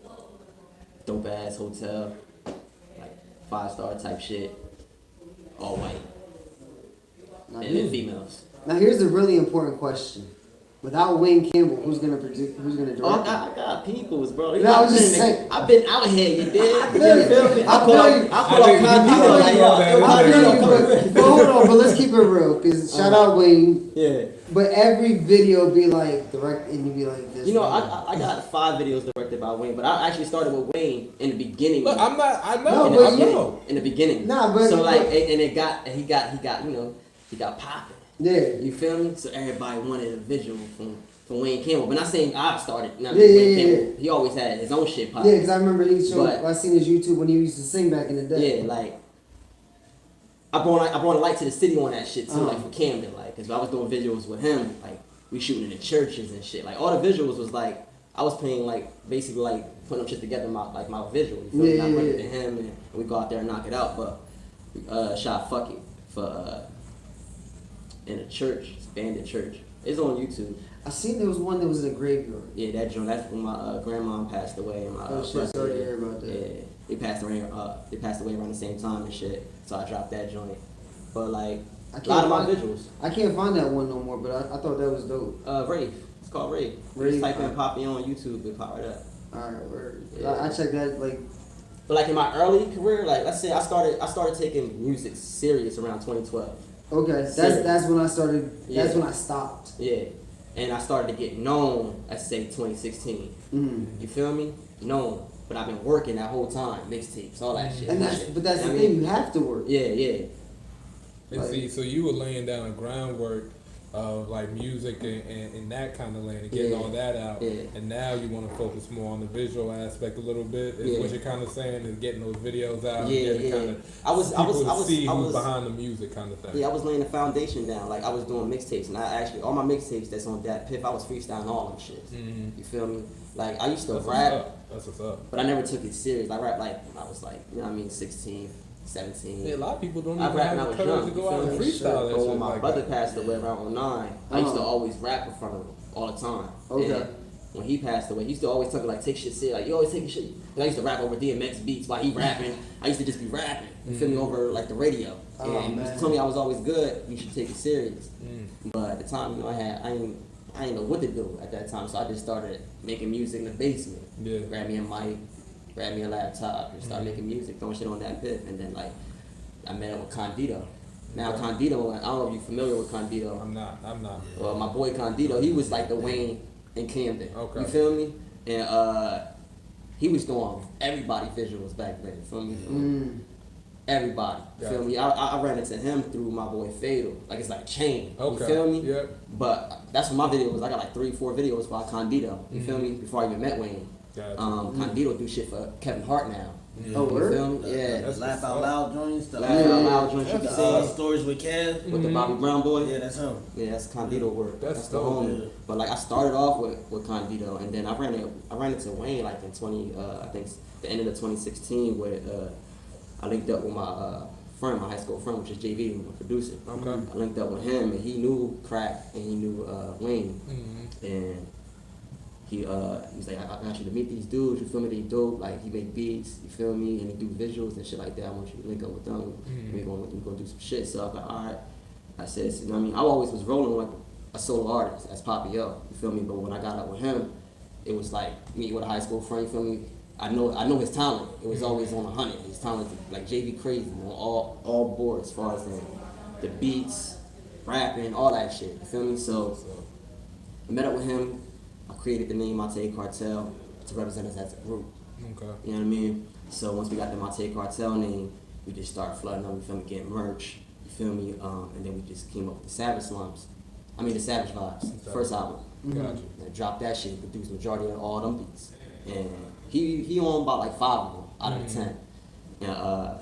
dope ass hotel, like 5-star type shit, all white, and then females. Now here's a really important question. Without Wayne Campbell, who's gonna produce? Who's gonna direct? Oh, I got peoples, bro. No, I was just saying. I've been out here, you did. I feel you. I put on But hold on, but let's keep it real. Cause shout out Wayne. Yeah. But every video be like direct, and you be like this. You know, I got 5 videos directed by Wayne, but I actually started with Wayne in the beginning. Look, I'm not. I No, know. but I know. In the beginning. Nah, but so like, and he got you know, he got popping. Yeah. You feel me? So everybody wanted a visual from Wayne Campbell. But not saying I started. Not Yeah, Wayne yeah, Campbell. He always had his own shit popping. Yeah, because I remember he showed. But- I seen his YouTube when he used to sing back in the day. Yeah, like I brought a light to the city on that shit too, like for Camden, like, cause I was doing visuals with him, like we shooting in the churches and shit. Like all the visuals was like I was playing like basically like putting them shit together my visual. You feel me? I bring it to him and we go out there and knock it out. But we shot Fuck It for in a church, abandoned church. It's on YouTube. I seen there was one that was in a graveyard. Yeah, that joint. That's when my grandma passed away and my Oh shit, sorry to hear about that. yeah, they passed away around the same time and shit. So I dropped that joint. But like a lot of my visuals. I can't find that one no more, but I thought that was dope. Rave. It's called Rave. Rave, Just type in Poppy on YouTube, it pop right up. Alright, word. Yeah. I checked that like. But like in my early career, like let's say I started taking music serious around 2012. Okay, that's when I started. That's when I stopped. Yeah. And I started to get known, let's say 2016. You feel me? Known. But I've been working that whole time, mixtapes, all that shit. And that's the You know thing. what I mean? You have to work. Yeah. And see, so you were laying down a groundwork of like music and that kind of lane and getting all that out. Yeah. And now you want to focus more on the visual aspect a little bit. Is what you're kind of saying is getting those videos out. Yeah, and yeah. Kind of I was see who's behind the music kind of thing. Yeah, I was laying the foundation down. Like I was doing mixtapes, and I actually all my mixtapes that's on that Piff, I was freestyling all them shit. You feel me? Like I used to rap. That's what's up. But I never took it serious. I rap like when I was like, you know what I mean, 16, 17. Yeah, a lot of people don't I even rap have when I the was courage young. to You go out feel and me? freestyle that But shit when my like brother that. passed away around 09, I used to always rap in front of him all the time. Okay. And when he passed away, he used to always tell me like, take shit serious. Like, you always take your shit. And I used to rap over DMX beats while he rapping. I used to just be rapping. You feel me, over like the radio. Oh, And he man. used to tell me I was always good. You should take it serious. But at the time, you know, I didn't know what to do at that time, so I just started making music in the basement. Yeah. Grab me a mic, grab me a laptop, and start making music, throwing shit on that pit. And then like, I met up with Condito. Now Condito, I don't know if you're familiar with Condito. I'm not. Well, my boy Condito, he was like the Wayne in Camden. Okay. You feel me? And he was doing everybody visuals back then. You feel me? Everybody. You feel me? I ran into him through my boy Fatal. Like it's like a chain. Okay. You feel me? Yep. But that's what my videos. I got like 3-4 videos by Condito. You feel me? Before I even met Wayne. Gotcha. Condito do shit for Kevin Hart now. Oh, You word? feel me? Yeah. That's Laugh what's Out up. Loud joints. The Laugh Out Loud joints you can see. Stories with Kev. With the Bobby Brown boy. Yeah, that's him. Yeah, that's Condito work. That's the dope. homie. Yeah. But like I started off with Condito, and then I ran into Wayne like in I think the end of the 2016, where I linked up with my friend, my high school friend, which is JV, my producer. Okay. I linked up with him, and he knew Crack, and he knew Wayne, and he was like, I got you to meet these dudes. You feel me? They dope. Like he make beats. You feel me? And he do visuals and shit like that. I want you to link up with them. We gonna do some shit. So I was like, all right. I said, you know what I mean? I always was rolling like a solo artist as Poppy O. You feel me? But when I got up with him, it was like meeting with a high school friend. You feel me? I know his talent. It was always on 100. His talent, like JV crazy, on all boards as far as the beats, rapping, all that shit. You feel me? So I met up with him. I created the name Monte Cartel to represent us as a group. Okay. You know what I mean? So once we got the Monte Cartel name, we just started flooding them, you feel me, getting merch, you feel me? And then we just came up with the Savage Vibes, first album. Gotcha. And dropped that shit, produced majority of all them beats. And he owned about like 5 of them out of the 10. And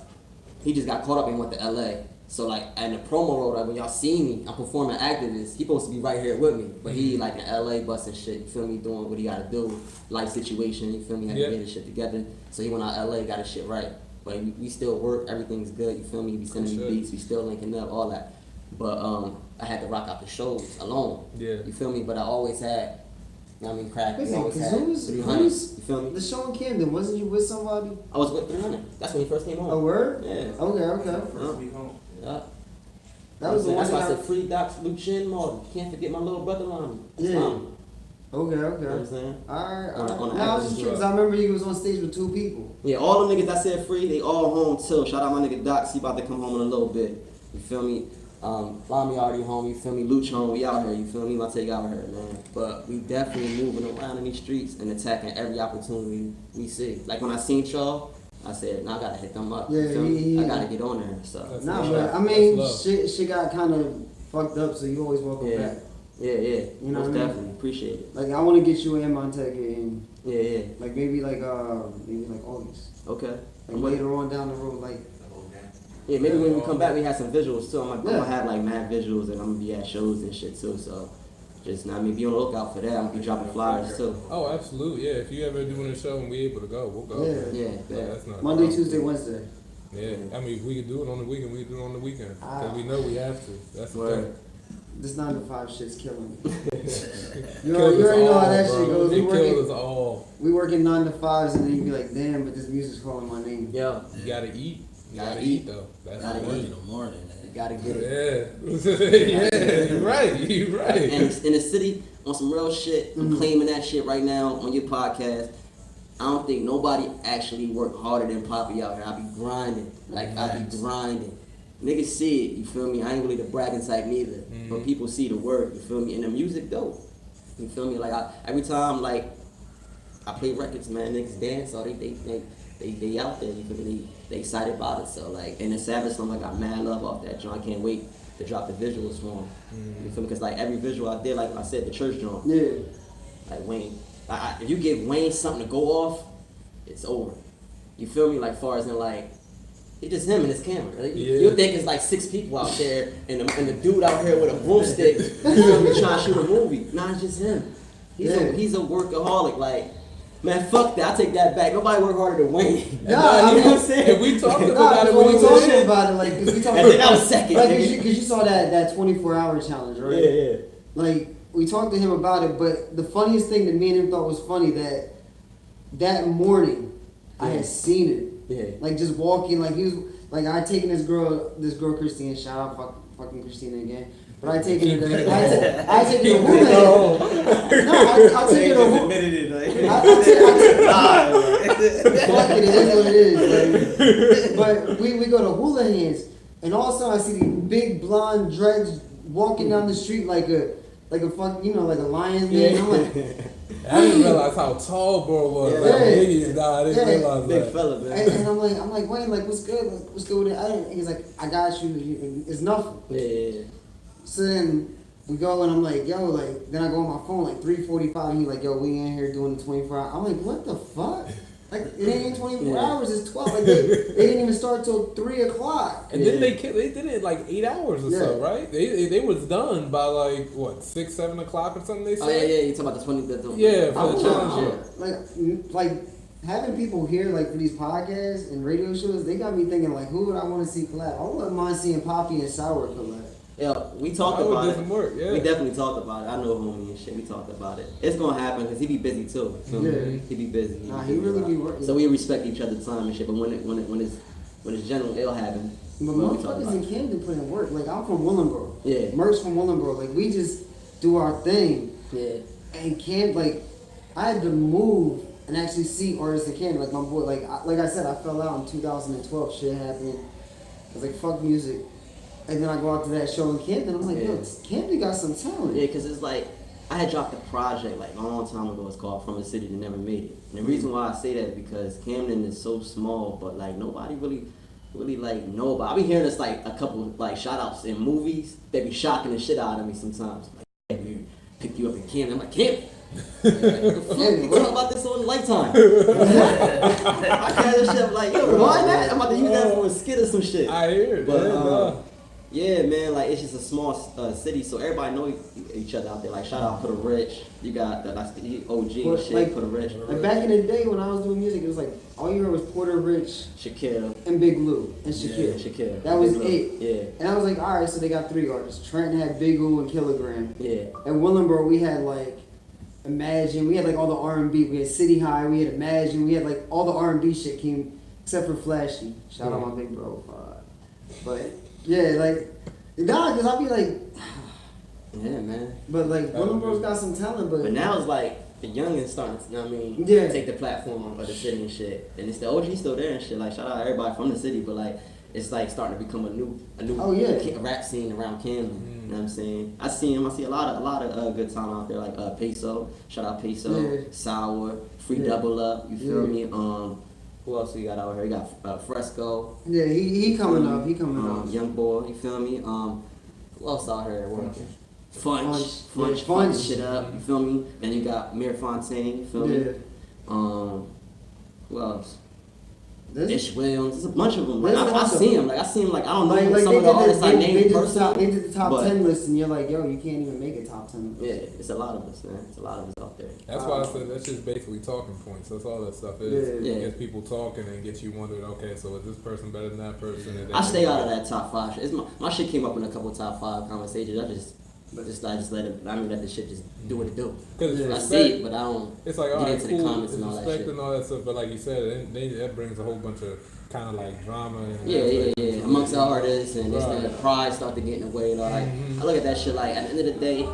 he just got caught up and went to LA. So like in the promo roll, like when y'all see me, I'm performing activist. He supposed to be right here with me, but he like in LA busting shit. You feel me? Doing what he gotta do, life situation. You feel me? Had to get his shit together. So he went out LA, got his shit right. But we still work. Everything's good. You feel me? We sending me beats. We still linking up, all that. But I had to rock out the shows alone. Yeah. You feel me? But I always had. You know what I mean, Crack. Listen, always had who's 300. You feel me? the show in Camden? Wasn't you with somebody? I was with 300. That's when he first came on. A word? Yeah. Okay. Yeah. That was the That's one why I that said free Docs, Lucien, Martin. Can't forget my little brother Lonnie. Yeah. You Okay, know what I'm okay. saying? Alright, On the alright. No, I was just actors curious. club. I remember you was on stage with 2 people. Yeah, all them niggas I said free, they all home too. Shout out my nigga Docs, he about to come home in a little bit. You feel me? Lami already home, you feel me? Luch home, we out here, you feel me? My take out here, man. But we definitely moving around in these streets and attacking every opportunity we see. Like when I seen y'all, I said, nah, I gotta hit them up. Yeah, you feel me? yeah. I gotta get on there. So That's Nah, love. but I mean, That's shit got kind of fucked up, so you always welcome back. yeah. You know Most what I mean? definitely. Appreciate it. Like I want to get you in Montega in Yeah. like maybe like August. Okay. Like later on down the road, like Yeah, maybe when we come back, we have some visuals too. I'm Yeah. gonna have like mad visuals, and I'm gonna be at shows and shit too. So, just I mean, be on the lookout for that. I'm gonna be dropping flyers too. Oh, absolutely. Yeah, if you ever doing a show and we able to go, we'll go. Yeah. Yeah, That's not a Monday, problem. Tuesday, Wednesday. Yeah, I mean, if we could do it on the weekend, we could do it on the weekend. Ah. Because we know we have to. That's the Word. This 9 to 5 shit's killing me. thing. You Killed already us know how all, that bro. shit goes. It killed us all. We working 9 to 5s and then you be like, damn, but this music's calling my name. Yeah, You gotta eat. You Gotta gotta eat. eat though. That's Gotta the Early thing. in the morning, you man. gotta get it. Yeah, you're right. You're right. And in the city, on some real shit, I'm claiming that shit right now on your podcast. I don't think nobody actually worked harder than Poppy out here. I be grinding. Like, I be grinding. Niggas see it, you feel me? I ain't really the bragging type neither. But people see the work, you feel me? And the music dope. You feel me? Like, every time, like, I play records, man, niggas dance, so they out there, you feel me? They excited about it. So, like, and the Savage song, I got mad love off that joint. I can't wait to drop the visuals for him. You feel me? Because, like, every visual I did, like I said, the church joint. Yeah. Like Wayne, if you give Wayne something to go off, it's over. You feel me? Like far as in like, it's just him and his camera. Like, you think it's like 6 people out there and the dude out here with a broomstick, you feel me, trying to shoot a movie. Nah, it's just him. He's a workaholic. Like Man, fuck that. I take that back. Nobody work harder than Wayne. Nah, you know what I'm saying? And we talked about it when when we we talked did. about it, like, cause we talked And then that was second. like, cause you saw that 24-hour challenge, right? Yeah. Like, we talked to him about it, but the funniest thing that me and him thought was funny that morning, I had seen it. Yeah. Like, just walking, like, he was, like, I had taken this girl Christine, shout out fucking Christina again. But I taken her to, I taken her to Hula. No, I took her to admitted it. Like, fuck it is what it is. Like, but we go to Hula Hands, and all of a sudden I see these big blonde dreads walking down the street like a fuck, you know, like a lion's man. I'm like, I didn't realize how tall bro was. Yeah. Like, big he is. Nah, I didn't realize Big that. fella, man. and I'm like, Wayne, like, what's good? What's good with it? He's like, I got you. It's nothing. Yeah. So then we go and I'm like, yo, like, then I go on my phone like 3:45. He's like, yo, we in here doing the 24 hours. I'm like, what the fuck? Like, it ain't even 24 hours. It's 12. Like, they didn't even start till 3 o'clock. And then they did it like 8 hours or so, right? They was done by like what 6, 7 o'clock or something. They said. Oh yeah. You talking about the 20? Yeah, I for the challenge. like having people here like for these podcasts and radio shows, they got me thinking like, who would I want to see collab? I wouldn't mind seeing Poppy and Sour collab. Yeah, we talked That would about do it. some work, yeah. We definitely talked about it. I know homie and shit. We talked about it. It's gonna happen because he be busy too. Feel me? Yeah. He be busy. Nah, he really be working. So we respect each other's time and shit. But when it's general, it'll happen. But We'll talk motherfuckers about in it. Camden put in work. Like, I'm from Willenboro. Yeah. Merck's from Willenboro. Like, we just do our thing. Yeah. And Camden, like, I had to move and actually see artists in Camden. Like, my boy, like I said, I fell out in 2012. Shit happened. I was like, fuck music. And then I go out to that show in Camden. I'm like, yo, Camden got some talent. Yeah, because it's like, I had dropped a project like a long time ago. It's called From a City That Never Made It. And the reason why I say that is because Camden is so small, but like nobody really like know about. I be hearing this like a couple like shout outs in movies. They be shocking the shit out of me sometimes. Like, hey, we picked you up in Camden. I'm like, Camden? We talking about this on Lifetime. I carry this shit. I'm like, yo, why that? I'm about to use that for a skit or some shit. I hear it. But yeah, man, like it's just a small city, so everybody know each other out there. Like shout out Put a Rich, you got the OG and shit. Like, Put a Rich, Like, back in the day when I was doing music, it was like, all you heard was Porter Rich Shakira, and Big Lou and yeah, Shakira. Shakira. That was Big Lil. it. Yeah, And I was like, all right, so they got 3 artists. Trent had Big Lou and Kilogram. yeah, At Willenboro, we had like Imagine. We had like all the R&B. We had City High. We had Imagine. We had like all the R&B shit came except for Flashy. Shout out my big bro. But yeah, like nah, cause I'll be like, yeah, man. but like Willenboro's got some talent, but now it's like the youngins starting to, you know what I mean, take the platform of the city and shit. And it's the OG still there and shit. Like shout out everybody from the city, but like it's like starting to become a new rap scene around Camden. You know what I'm saying? I see a lot of good talent out there, like Peso, shout out Peso, Sour, Free Double Up, you feel me? Who else we got out here? We got Fresco. Yeah, he coming up. He coming up. Young Boy, you feel me? Who else out here working? Funch, shit up, you feel me? Then you got Mir Fontaine, you feel me? Who else? Ish Williams, there's a bunch of them. Like, I see him. Like I don't know like some of the artists I named personally. They did the top 10 list, and you're like, yo, you can't even make a top 10 list. Yeah, it's a lot of us, man. It's a lot of us out there. That's why I said that's just basically talking points. That's all that stuff is. Yeah. It gets people talking and gets you wondering, okay, so is this person better than that person? And I stay out of that top 5 shit. My shit came up in a couple top 5 conversations. I just let it. I mean, let the shit just do what it do. I see it, but I don't. It's like get into the comments it's and all that respect shit. and all that stuff. But like you said, that brings a whole bunch of kind of like drama. And Yeah. Amongst the artists and the pride start to get in the way and all that. I look at that shit like at the end of the day,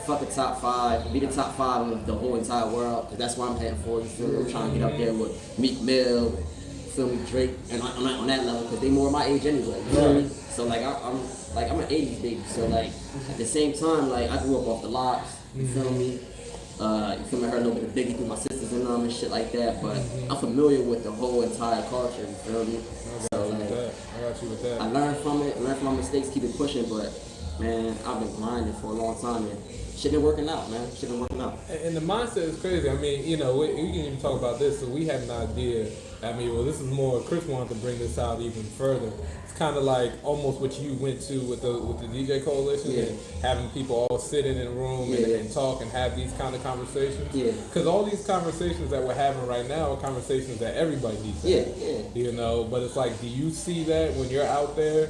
fuck a top 5, be the top 5 of the whole entire world, because that's what I'm heading for. You feel me? I'm trying to get up there with Meek Mill, feel me, Drake, and on that level, because they more my age anyway. You feel me? So like I'm an 80s baby. So like at the same time, like I grew up off the Locks. You feel me? You feel me? I heard a little bit of Biggie through my sisters and them and shit like that. But I'm familiar with the whole entire culture. You feel me? So like, I got you with that. I learned from it. Learned from my mistakes. Keep it pushing. But man, I've been grinding for a long time. And shit been working out, man. Shit been working out. And the mindset is crazy. I mean, you know, we can even talk about this. So we had an idea. I mean, well, this is more. Chris wanted to bring this out even further. It's kind of like almost what you went to with the DJ Coalition, and having people all sit in a room and talk and have these kind of conversations. Yeah. Because all these conversations that we're having right now are conversations that everybody needs to have. You know, but it's like, do you see that when you're out there?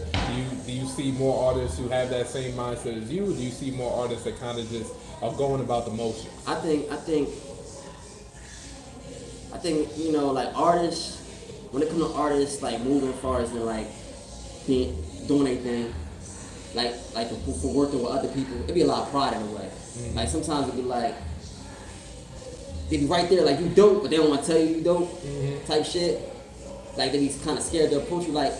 Do you see more artists who have that same mindset as you? Or do you see more artists that kind of just are going about the motions? I think, you know, like artists, when it comes to artists, like moving far as in like doing anything, like for working with other people, it'd be a lot of pride in a way. Mm-hmm. Like sometimes it'd be like, they be right there like you dope, but they don't want to tell you dope, type shit. Like they be kind of scared to approach you, like,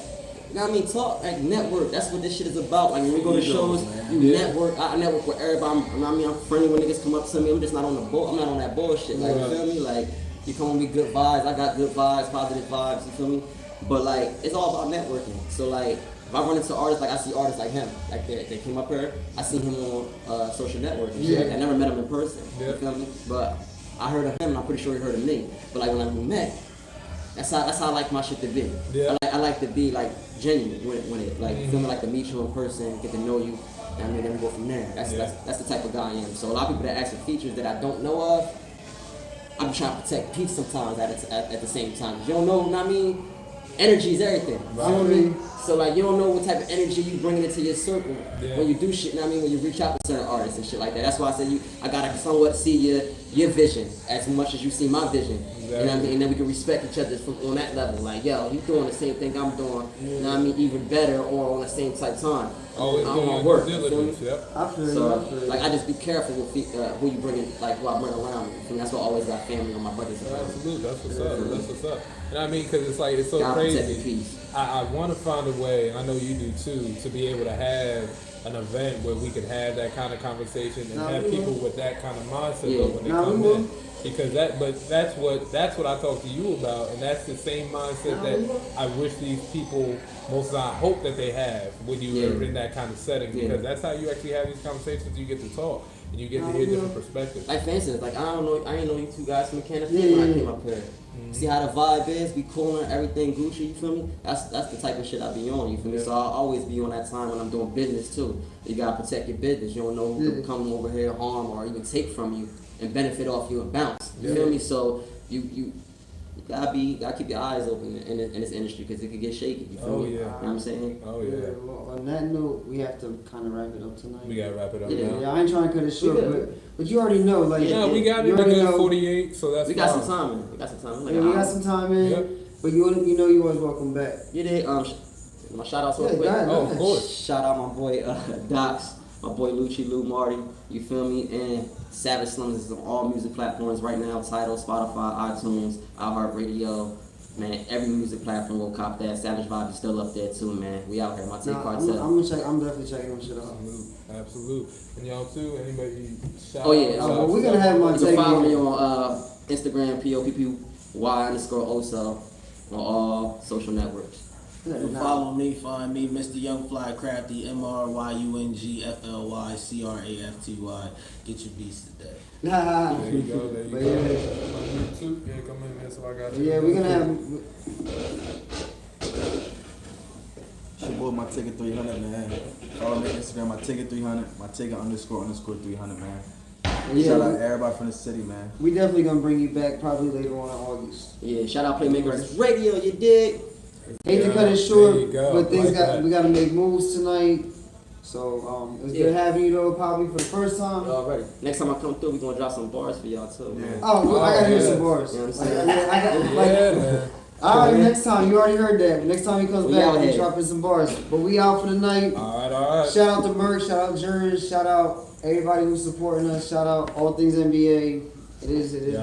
you know what I mean? Talk, like network. That's what this shit is about. Like when we go to shows, you network. I network with everybody. I'm friendly when niggas come up to me. I'm just not on the I'm not on that bullshit. Like you feel me? Like you come with me good vibes. I got good vibes, positive vibes. You feel me? But like it's all about networking. So like if I run into artists, like I see artists like him, like they came up here. I seen him on social network and shit. I never met him in person. You feel me? But I heard of him, and I'm pretty sure he heard of me. But like when we met. That's how I like my shit to be. Yeah. I like to be like genuine when it like you feel me, like to meet you in person, get to know you, and then we go from there. That's the type of guy I am. So a lot of people that ask for features that I don't know of, I'm trying to protect peace sometimes at the same time. You don't know what I mean? Energy is everything. Right. You know what I mean? So like you don't know what type of energy you bring into your circle when you do shit. You know what I mean? When you reach out to certain artists and shit like that. That's why I said I gotta somewhat see your vision as much as you see my vision. You know what I mean? And then we can respect each other on that level. Like, yo, you doing the same thing I'm doing, you know what I mean, even better or on the same type time. Always I don't want to work. You feel me? I feel so, like, I just be careful with who you bring in, like, who I bring around me. And that's why I always got family on my brothers. Absolutely. That's what's up. That's what's up. And I mean, because it's like, it's so crazy. I want to find a way, and I know you do too, to be able to have an event where we could have that kind of conversation and have people with that kind of mindset when they come in. Because that's what I talk to you about, and that's the same mindset that I wish these people, most I hope that they have when you are in that kind of setting, because that's how you actually have these conversations. You get to talk and you get to hear different perspectives. Like for instance, like I ain't know you two guys from Canada when I came up here. See how the vibe is, be cool and everything Gucci, you feel me? That's the type of shit I be on, you feel me? So I'll always be on that time when I'm doing business too. You gotta protect your business. You don't know who can come over here, harm, or even take from you and benefit off you and bounce. You feel me? So you gotta keep your eyes open in this industry because it could get shaky. You feel me? You know what I'm saying? Oh yeah. Well, on that note, we have to kind of wrap it up tonight. We gotta wrap it up. Yeah, I ain't trying to cut it short, but you already know, like. Yeah, we got it. We got 48, so that's. We got some time in. We got some time. Like we got some time in. But you know you always welcome back. You did. My shout outs real quick. Of course. Shout out my boy Docs, my boy Lou Marty. You feel me? And Savage Slums is on all music platforms right now. Tidal, Spotify, iTunes, iHeartRadio. Man, every music platform will cop that. Savage Vibe is still up there too, man. We out here. My take cartel. I'm definitely checking them shit out. Absolute. And y'all too. Anybody shout out? Oh yeah. Well, we're gonna have my take. You can follow me on Instagram POPPY_Ohsoo on all social networks. You can follow me, find me, Mr. Young Fly Crafty, MRYUNGFLYCRAFTY. Get your beats today. There you go. There you go. YouTube. Yeah, come in, man. So I got you. Yeah, we're gonna have. It's your boy, my ticket 300, man. Follow me on Instagram, my ticket 300, my ticket __300, man. Yeah, shout out everybody from the city, man. We definitely gonna bring you back probably later on in August. Yeah, shout out Playmakers Radio, you dig? Hate to cut it short, but we gotta make moves tonight. So it was good having you though, probably for the first time. Already. Next time I come through, we gonna drop some bars for y'all too. Yeah. Oh, I gotta hear some bars. You know what I'm saying? Alright, next time. You already heard that. Next time he comes back, we're dropping some bars. But we out for the night. Alright. Shout out to Merck, shout out Jurors, shout out everybody who's supporting us, shout out All Things NBA. It is what it is.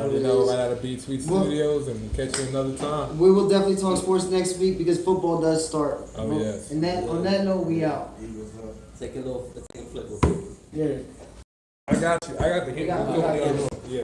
Right out of Beat Sweet Studios, and we'll catch you another time. We will definitely talk sports next week because football does start. Oh yes. And on that note, we out. Take a flip. Yeah. I got you. I got the hit. Yeah.